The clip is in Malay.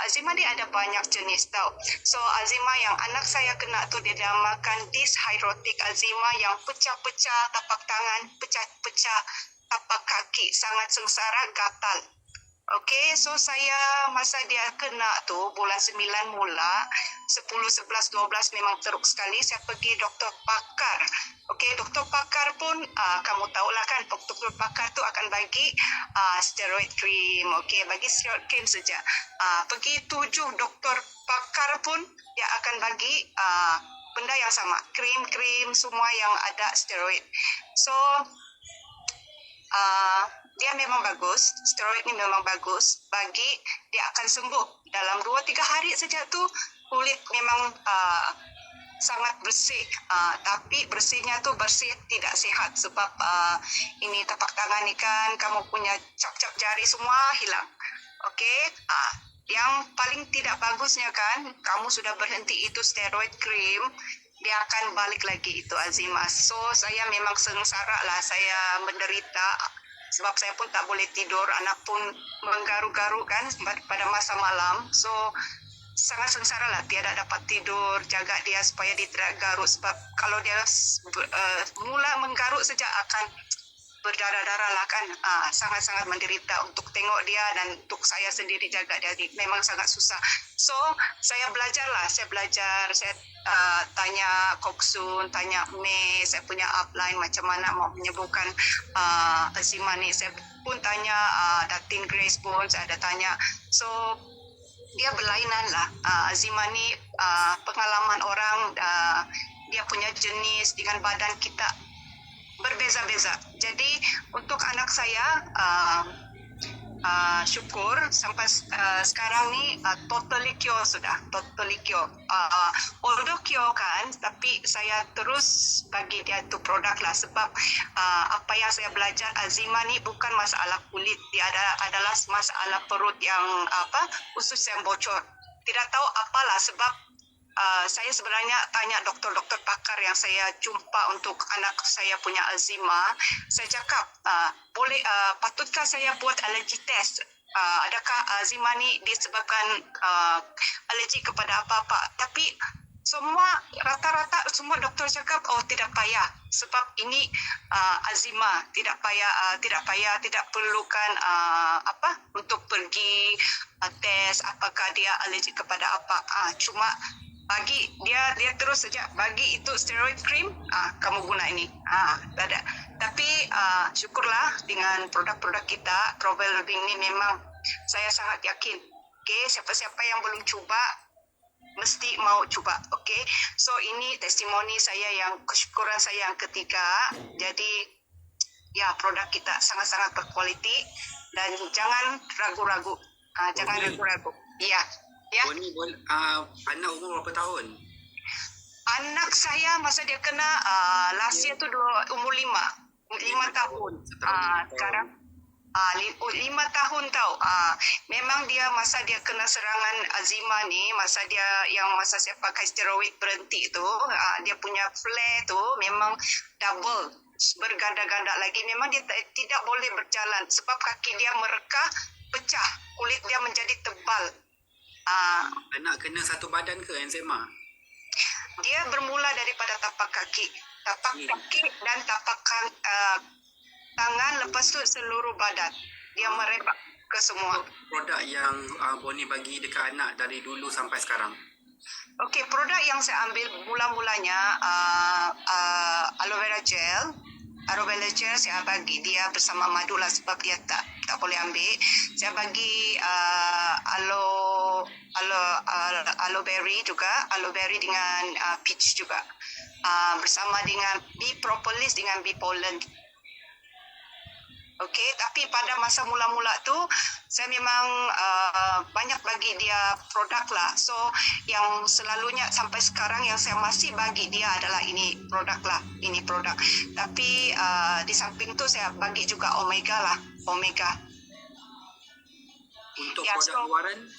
Azima ni ada banyak jenis tau. So Azima yang anak saya kena tu dia dinamakan dyshydrotic Azima, yang pecah-pecah tapak tangan, pecah-pecah tapak kaki, sangat sengsara, gatal. Okey, so saya masa dia kena tu bulan 9 mula, 10, 11, 12 memang teruk sekali. Saya pergi doktor pakar. Okey, doktor pakar pun kamu tahulah kan, doktor pakar tu akan bagi steroid cream. Okey, bagi steroid cream saja. Pergi 7 doktor pakar pun dia akan bagi benda yang sama, krim-krim semua yang ada steroid. So dia memang bagus, steroid ni memang bagus bagi dia akan sembuh dalam 2-3 hari saja tu. Kulit memang sangat bersih, tapi bersihnya tu bersih tidak sihat sebab ini tapak tangan ni kan, kamu punya cap-cap jari semua hilang. Okey, yang paling tidak bagusnya kan, kamu sudah berhenti itu steroid cream, dia akan balik lagi itu Azima. So saya memang sengsara lah, saya menderita sebab saya pun tak boleh tidur, anak pun menggaru-garu kan pada masa malam. So sangat sengsara lah, tiada dapat tidur, jaga dia supaya dia tidak garuk, sebab kalau dia mula menggaruk saja akan berdarah-darah lah kan. Sangat-sangat menderita untuk tengok dia, dan untuk saya sendiri jaga dia memang sangat susah. So saya belajar, saya tanya Koksun, tanya May, saya punya upline macam mana mau menyembuhkan Azima ni. Saya pun tanya Datin Grace pun, saya ada tanya. So dia berlainan lah. Azima ni pengalaman orang, dia punya jenis dengan badan kita berbeza-beza. Jadi untuk anak saya syukur sampai sekarang ni totally cure sudah, totally cure. Although cure kan, tapi saya terus bagi dia tu produk lah, sebab apa yang saya belajar, Azima ni bukan masalah kulit, dia adalah masalah perut yang usus yang bocor. Tidak tahu apalah sebab saya sebenarnya tanya doktor-doktor pakar yang saya jumpa untuk anak saya punya Azima. Saya cakap, patutkah saya buat alergi test? Adakah Azima ni disebabkan alergi kepada apa-apa? Tapi rata-rata semua doktor cakap, tidak payah, sebab ini Azima, tidak perlukan untuk pergi tes apakah dia alergi kepada apa. Cuma bagi dia terus saja bagi itu steroid cream, kamu guna ini, tak ada. Tapi syukurlah dengan produk-produk kita, Provel Living ni memang saya sangat yakin. Okay, siapa-siapa yang belum cuba mesti mau cuba. Okay, so ini testimoni saya, yang kesyukuran saya yang ketiga. Jadi ya, produk kita sangat-sangat berkualiti dan jangan ragu-ragu. Jangan ragu-ragu. Ya. Ya. Anak umur berapa tahun? Anak saya masa dia kena last year tu umur 5 tahun. Sekarang 5 tahun tau. Memang dia masa dia kena serangan Azima ni, masa saya pakai steroid berhenti tu, dia punya flare tu memang double, berganda-ganda lagi. Memang dia tidak boleh berjalan sebab kaki dia merekah, pecah, kulit dia menjadi tebal. Anak kena satu badan ke eczema? Dia bermula daripada tapak kaki dan tapak tangan, lepas tu seluruh badan. Dia merebak ke semua. Produk yang Bonnie bagi dekat anak dari dulu sampai sekarang? Okey, produk yang saya ambil mula-mulanya aloe vera gel. Aloe vera gel saya bagi dia bersama madu lah, sebab dia tak boleh ambil. Saya bagi aloe berry juga, aloe berry dengan peach juga, bersama dengan bee propolis dengan bee pollen. Okey, tapi pada masa mula-mula tu saya memang banyak bagi dia produk lah. So yang selalunya sampai sekarang yang saya masih bagi dia adalah ini produk lah, ini produk. Tapi di samping tu saya bagi juga omega lah, omega. Untuk produk luaran?